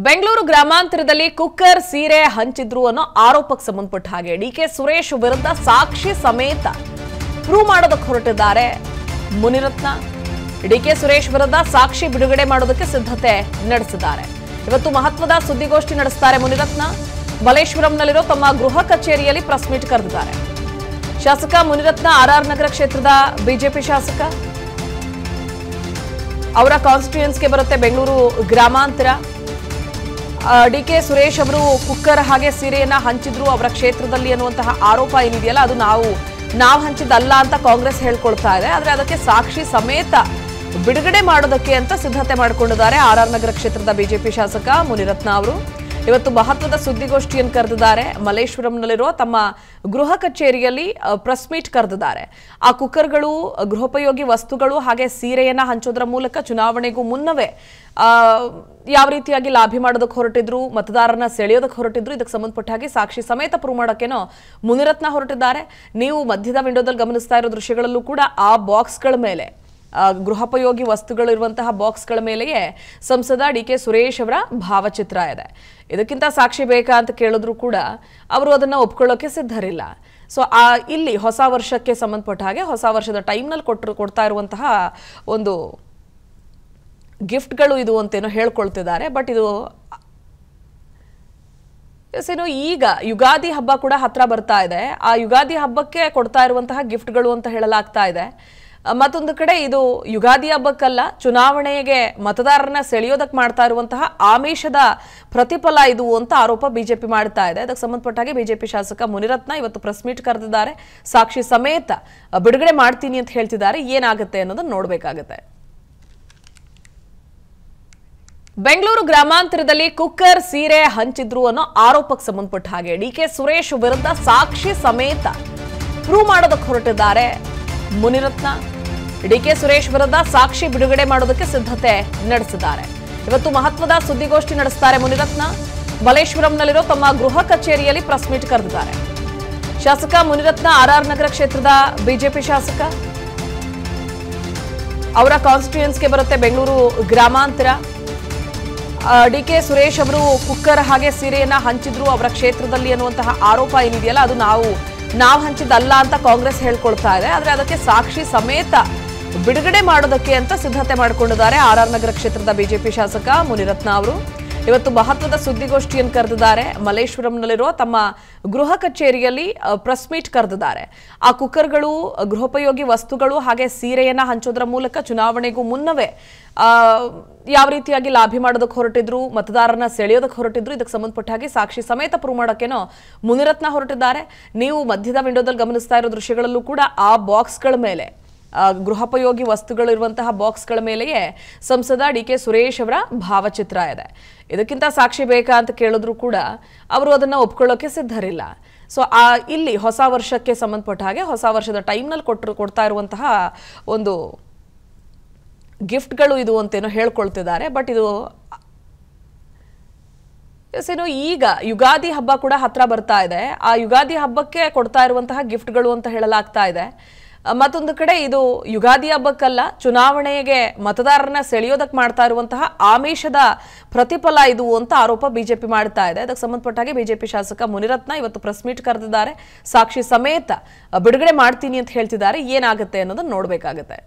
Bengaluru ಗ್ರಾಮಾಂತರದಲ್ಲಿ cooker ಸೀರೆ ಹಂಚಿದ್ರು ಅನ್ನೋ ಆರೋಪಕ್ಕೆ ಸಂಬಂಧಪಟ್ಟ ಹಾಗೆ ಡಿಕೆ ಸುರೇಶ್ ವಿರುದ್ಧ ಸಾಕ್ಷಿ ಸಮೇತ ಪ್ರೂವ್ ಮಾಡೋದಕ್ಕೆ ಹೊರಟಿದ್ದಾರೆ ಮುನಿರತ್ನ. ಡಿಕೆ ಸುರೇಶ್ ವಿರುದ್ಧ ಸಾಕ್ಷಿ ಬಿಡುಗಡೆ ಮಾಡೋದಕ್ಕೆ ಸಿದ್ಧತೆ ನಡೆಸಿದ್ದಾರೆ. ಇವತ್ತು ಮಹತ್ವದ ಸುದ್ದಿಗೋಷ್ಠಿ ನಡೆಸುತ್ತಾರೆ ಮುನಿರತ್ನ. ಮಲ್ಲೇಶ್ವರಂನಲ್ಲಿರೋ ತಮ್ಮ ಗೃಹ ಕಚೇರಿಯಲ್ಲಿ ಪ್ರೆಸ್ ಮೀಟ್ ಕರೆದಿದ್ದಾರೆ. ಶಾಸಕ ಮುನಿರತ್ನ ಆರ್ಆರ್ ನಗರ ಕ್ಷೇತ್ರದ ಬಿಜೆಪಿ ಶಾಸಕ. ಅವರ ಕಾನ್ಸ್ಟಿಟ್ಯೂಯನ್ಸ್ಗೆ ಬರುತ್ತೆ ಬೆಂಗಳೂರು ಗ್ರಾಮಾಂತರ. ಡಿಕೆ ಸುರೇಶ್ ಅವರು ಕುಕ್ಕರ್ ಹಾಗೆ ಸೀರೆಯನ್ನ ಹಂಚಿದ್ರು ಅವರ ಕ್ಷೇತ್ರದಲ್ಲಿ ಅನ್ನುವಂತಹ ಆರೋಪ ಏನಿದೆಯಲ್ಲ ಅದು ನಾವು ಹಂಚಿದ್ದಲ್ಲ ಅಂತ ಕಾಂಗ್ರೆಸ್ ಹೇಳ್ಕೊಳ್ತಾ ಇದೆ. ಆದ್ರೆ ಅದಕ್ಕೆ ಸಾಕ್ಷಿ ಸಮೇತ ಬಿಡುಗಡೆ ಮಾಡೋದಕ್ಕೆ ಅಂತ ಸಿದ್ಧತೆ ಮಾಡಿಕೊಂಡಿದ್ದಾರೆ ಆರ್ಆರ್ ನಗರ ಕ್ಷೇತ್ರದ ಬಿಜೆಪಿ ಶಾಸಕ ಮುನಿರತ್ನ ಅವರು. ಇವತ್ತು ಮಹತ್ವದ ಸುದ್ದಿಗೋಷ್ಠಿಯನ್ನು ಕರೆದಿದ್ದಾರೆ. ಮಲ್ಲೇಶ್ವರಂನಲ್ಲಿರುವ ತಮ್ಮ ಗೃಹ ಕಚೇರಿಯಲ್ಲಿ ಪ್ರೆಸ್ ಮೀಟ್ ಕರೆದಿದ್ದಾರೆ. ಆ ಕುಕ್ಕರ್ಗಳು, ಗೃಹೋಪಯೋಗಿ ವಸ್ತುಗಳು ಹಾಗೆ ಸೀರೆಯನ್ನ ಹಂಚೋದ್ರ ಮೂಲಕ ಚುನಾವಣೆಗೂ ಮುನ್ನವೇ ಯಾವ ರೀತಿಯಾಗಿ ಲಾಭಿ ಮಾಡೋದಕ್ಕೆ ಹೊರಟಿದ್ರು, ಮತದಾರರನ್ನ ಸೆಳೆಯೋದಕ್ಕೆ ಹೊರಟಿದ್ರು, ಇದಕ್ಕೆ ಸಂಬಂಧಪಟ್ಟ ಹಾಗೆ ಸಾಕ್ಷಿ ಸಮೇತ ಪ್ರೂವ್ ಮಾಡೋಕ್ಕೇನೋ ಮುನಿರತ್ನ ಹೊರಟಿದ್ದಾರೆ. ನೀವು ಮಧ್ಯದ ವಿಂಡೋದಲ್ಲಿ ಗಮನಿಸ್ತಾ ಇರೋ ದೃಶ್ಯಗಳಲ್ಲೂ ಕೂಡ ಆ ಬಾಕ್ಸ್ಗಳ ಮೇಲೆ, ಗೃಹೋಪಯೋಗಿ ವಸ್ತುಗಳು ಇರುವಂತಹ ಬಾಕ್ಸ್ಗಳ ಮೇಲೆಯೇ ಸಂಸದ ಡಿಕೆ ಸುರೇಶ್ ಅವರ ಭಾವಚಿತ್ರ ಇದೆ. ಇದಕ್ಕಿಂತ ಸಾಕ್ಷಿ ಬೇಕಾ ಅಂತ ಕೇಳಿದ್ರು ಕೂಡ ಅವರು ಅದನ್ನ ಒಪ್ಕೊಳ್ಳೋಕೆ ಸಿದ್ಧರಿಲ್ಲ. ಸೊ ಇಲ್ಲಿ ಹೊಸ ವರ್ಷಕ್ಕೆ ಸಂಬಂಧಪಟ್ಟ ಹಾಗೆ ಹೊಸ ವರ್ಷದ ಟೈಮ್ನಲ್ಲಿ ಕೊಡ್ತಾ ಇರುವಂತಹ ಒಂದು ಗಿಫ್ಟ್ಗಳು ಇದು ಅಂತೇನೋ ಹೇಳ್ಕೊಳ್ತಿದ್ದಾರೆ. ಬಟ್ ಇದು ಏನೋ ಈಗ ಯುಗಾದಿ ಹಬ್ಬ ಕೂಡ ಹತ್ರ ಬರ್ತಾ ಇದೆ. ಆ ಯುಗಾದಿ ಹಬ್ಬಕ್ಕೆ ಕೊಡ್ತಾ ಇರುವಂತಹ ಗಿಫ್ಟ್ಗಳು ಅಂತ ಹೇಳಲಾಗ್ತಾ ಇದೆ. ಮತ್ತೊಂದು ಕಡೆ ಇದು ಯುಗಾದಿ ಹಬ್ಬಕ್ಕಲ್ಲ, ಚುನಾವಣೆಗೆ ಮತದಾರರನ್ನ ಸೆಳೆಯೋದಕ್ಕೆ ಮಾಡ್ತಾ ಇರುವಂತಹ ಆಮಿಷದ ಪ್ರತಿಫಲ ಇದು ಅಂತ ಆರೋಪ ಬಿಜೆಪಿ ಮಾಡ್ತಾ ಇದೆ. ಅದಕ್ಕೆ ಸಂಬಂಧಪಟ್ಟ ಹಾಗೆ ಬಿಜೆಪಿ ಶಾಸಕ ಮುನಿರತ್ನ ಇವತ್ತು ಪ್ರೆಸ್ ಮೀಟ್ ಕರೆದಿದ್ದಾರೆ. ಸಾಕ್ಷಿ ಸಮೇತ ಬಿಡುಗಡೆ ಮಾಡ್ತೀನಿ ಅಂತ ಹೇಳ್ತಿದ್ದಾರೆ. ಏನಾಗುತ್ತೆ ಅನ್ನೋದನ್ನ ನೋಡ್ಬೇಕಾಗತ್ತೆ. ಬೆಂಗಳೂರು ಗ್ರಾಮಾಂತರದಲ್ಲಿ ಕುಕ್ಕರ್ ಸೀರೆ ಹಂಚಿದ್ರು ಅನ್ನೋ ಆರೋಪಕ್ಕೆ ಸಂಬಂಧಪಟ್ಟ ಹಾಗೆ ಡಿಕೆ ಸುರೇಶ್ ವಿರುದ್ಧ ಸಾಕ್ಷಿ ಸಮೇತ ಪ್ರೂವ್ ಮಾಡೋದಕ್ಕೆ ಹೊರಟಿದ್ದಾರೆ ಮುನಿರತ್ನ. ಡಿಕೆ ಸುರೇಶ್ ವಿರುದ್ಧ ಸಾಕ್ಷಿ ಬಿಡುಗಡೆ ಮಾಡೋದಕ್ಕೆ ಸಿದ್ಧತೆ ನಡೆಸಿದ್ದಾರೆ. ಇವತ್ತು ಮಹತ್ವದ ಸುದ್ದಿಗೋಷ್ಠಿ ನಡೆಸುತ್ತಾರೆ ಮುನಿರತ್ನ. ಮಲ್ಲೇಶ್ವರಂನಲ್ಲಿರೋ ತಮ್ಮ ಗೃಹ ಕಚೇರಿಯಲ್ಲಿ ಪ್ರೆಸ್ ಮೀಟ್ ಕರೆದಿದ್ದಾರೆ. ಶಾಸಕ ಮುನಿರತ್ನ ಆರ್ಆರ್ ನಗರ ಕ್ಷೇತ್ರದ ಬಿಜೆಪಿ ಶಾಸಕ. ಅವರ ಕಾನ್ಸ್ಟಿಟ್ಯೂಯನ್ಸ್ಗೆ ಬರುತ್ತೆ ಬೆಂಗಳೂರು ಗ್ರಾಮಾಂತರ. ಡಿಕೆ ಸುರೇಶ್ ಅವರು ಕುಕ್ಕರ್ ಹಾಗೆ ಸೀರೆಯನ್ನ ಹಂಚಿದ್ರು ಅವರ ಕ್ಷೇತ್ರದಲ್ಲಿ ಅನ್ನುವಂತಹ ಆರೋಪ ಏನಿದೆಯಲ್ಲ ಅದು ನಾವು ಹಂಚಿದ್ದಲ್ಲ ಅಂತ ಕಾಂಗ್ರೆಸ್ ಹೇಳ್ಕೊಳ್ತಾ ಇದೆ. ಆದ್ರೆ ಅದಕ್ಕೆ ಸಾಕ್ಷಿ ಸಮೇತ ಬಿಡುಗಡೆ ಮಾಡೋದಕ್ಕೆ ಅಂತ ಸಿದ್ಧತೆ ಮಾಡಿಕೊಂಡಿದ್ದಾರೆ ಆರ್ಆರ್ ನಗರ ಕ್ಷೇತ್ರದ ಬಿಜೆಪಿ ಶಾಸಕ ಮುನಿರತ್ನ ಅವರು. ಇವತ್ತು ಮಹತ್ವದ ಸುದ್ದಿಗೋಷ್ಠಿಯನ್ನು ಕರೆದಿದ್ದಾರೆ. ಮಲ್ಲೇಶ್ವರಂನಲ್ಲಿರುವ ತಮ್ಮ ಗೃಹ ಕಚೇರಿಯಲ್ಲಿ ಪ್ರೆಸ್ ಮೀಟ್ ಕರೆದಿದ್ದಾರೆ. ಆ ಕುಕ್ಕರ್ಗಳು, ಗೃಹೋಪಯೋಗಿ ವಸ್ತುಗಳು ಹಾಗೆ ಸೀರೆಯನ್ನ ಹಂಚೋದ್ರ ಮೂಲಕ ಚುನಾವಣೆಗೂ ಮುನ್ನವೇ ಯಾವ ರೀತಿಯಾಗಿ ಲಾಭಿ ಮಾಡೋದಕ್ಕೆ ಹೊರಟಿದ್ರು, ಮತದಾರರನ್ನ ಸೆಳೆಯೋದಕ್ಕೆ ಹೊರಟಿದ್ರು, ಇದಕ್ಕೆ ಸಂಬಂಧಪಟ್ಟ ಹಾಗೆ ಸಾಕ್ಷಿ ಸಮೇತ ಪ್ರೂವ್ ಮಾಡೋಕ್ಕೇನೋ ಮುನಿರತ್ನ ಹೊರಟಿದ್ದಾರೆ. ನೀವು ಮಧ್ಯದ ವಿಂಡೋದಲ್ಲಿ ಗಮನಿಸ್ತಾ ಇರೋ ದೃಶ್ಯಗಳಲ್ಲೂ ಕೂಡ ಆ ಬಾಕ್ಸ್ಗಳ ಮೇಲೆ, ಗೃಹೋಪಯೋಗಿ ವಸ್ತುಗಳು ಇರುವಂತಹ ಬಾಕ್ಸ್ಗಳ ಮೇಲೆಯೇ ಸಂಸದ ಡಿಕೆ ಸುರೇಶ್ ಅವರ ಭಾವಚಿತ್ರ ಇದೆ. ಇದಕ್ಕಿಂತ ಸಾಕ್ಷಿ ಬೇಕಾ ಅಂತ ಕೇಳಿದ್ರು ಕೂಡ ಅವರು ಅದನ್ನ ಒಪ್ಕೊಳ್ಳೋಕೆ ಸಿದ್ಧರಿಲ್ಲ. ಸೊ ಇಲ್ಲಿ ಹೊಸ ವರ್ಷಕ್ಕೆ ಸಂಬಂಧಪಟ್ಟ ಹಾಗೆ ಹೊಸ ವರ್ಷದ ಟೈಮ್ನಲ್ಲಿ ಕೊಡ್ತಾ ಇರುವಂತಹ ಒಂದು ಗಿಫ್ಟ್ಗಳು ಇದು ಅಂತೇನೋ ಹೇಳ್ಕೊಳ್ತಿದ್ದಾರೆ. ಬಟ್ ಇದು ಏನೋ ಈಗ ಯುಗಾದಿ ಹಬ್ಬ ಕೂಡ ಹತ್ರ ಬರ್ತಾ ಇದೆ. ಆ ಯುಗಾದಿ ಹಬ್ಬಕ್ಕೆ ಕೊಡ್ತಾ ಇರುವಂತಹ ಗಿಫ್ಟ್ಗಳು ಅಂತ ಹೇಳಲಾಗ್ತಾ ಇದೆ. ಮತ್ತೊಂದು ಕಡೆ ಇದು ಯುಗಾದಿ ಹಬ್ಬಕ್ಕಲ್ಲ, ಚುನಾವಣೆಗೆ ಮತದಾರರನ್ನ ಸೆಳೆಯೋದಕ್ಕೆ ಮಾಡ್ತಾ ಇರುವಂತಹ ಆಮಿಷದ ಪ್ರತಿಫಲ ಇದು ಅಂತ ಆರೋಪ ಬಿಜೆಪಿ ಮಾಡ್ತಾ ಇದೆ. ಅದಕ್ಕೆ ಸಂಬಂಧಪಟ್ಟ ಹಾಗೆ ಬಿಜೆಪಿ ಶಾಸಕ ಮುನಿರತ್ನ ಇವತ್ತು ಪ್ರೆಸ್ ಮೀಟ್ ಕರೆದಿದ್ದಾರೆ. ಸಾಕ್ಷಿ ಸಮೇತ ಬಿಡುಗಡೆ ಮಾಡ್ತೀನಿ ಅಂತ ಹೇಳ್ತಿದ್ದಾರೆ. ಏನಾಗುತ್ತೆ ಅನ್ನೋದನ್ನ ನೋಡ್ಬೇಕಾಗತ್ತೆ.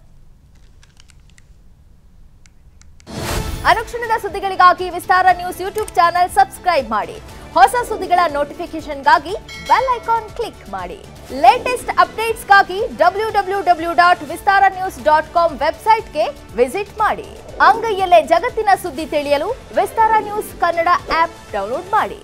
ಅನುಕ್ಷಣದ ಸುದ್ದಿಗಳಿಗಾಗಿ ವಿಸ್ತಾರ ನ್ಯೂಸ್ ಯೂಟ್ಯೂಬ್ ಚಾನೆಲ್ ಸಬ್ಸ್ಕ್ರೈಬ್ ಮಾಡಿ. ಹೊಸ ಸುದ್ದಿಗಳ ನೋಟಿಫಿಕೇಶನ್ಗಾಗಿ ಬೆಲ್ ಐಕಾನ್ ಕ್ಲಿಕ್ ಮಾಡಿ. ಲೇಟೆಸ್ಟ್ ಅಪ್ಡೇಟ್ಸ್ಗಾಗಿ www.vistaranews.com ವೆಬ್ಸೈಟ್ಗೆ ವಿಸಿಟ್ ಮಾಡಿ. ಅಂಗೈಯಲ್ಲೇ ಜಗತ್ತಿನ ಸುದ್ದಿ ತಿಳಿಯಲು ವಿಸ್ತಾರ ನ್ಯೂಸ್ ಕನ್ನಡ ಆಪ್ ಡೌನ್ಲೋಡ್ ಮಾಡಿ.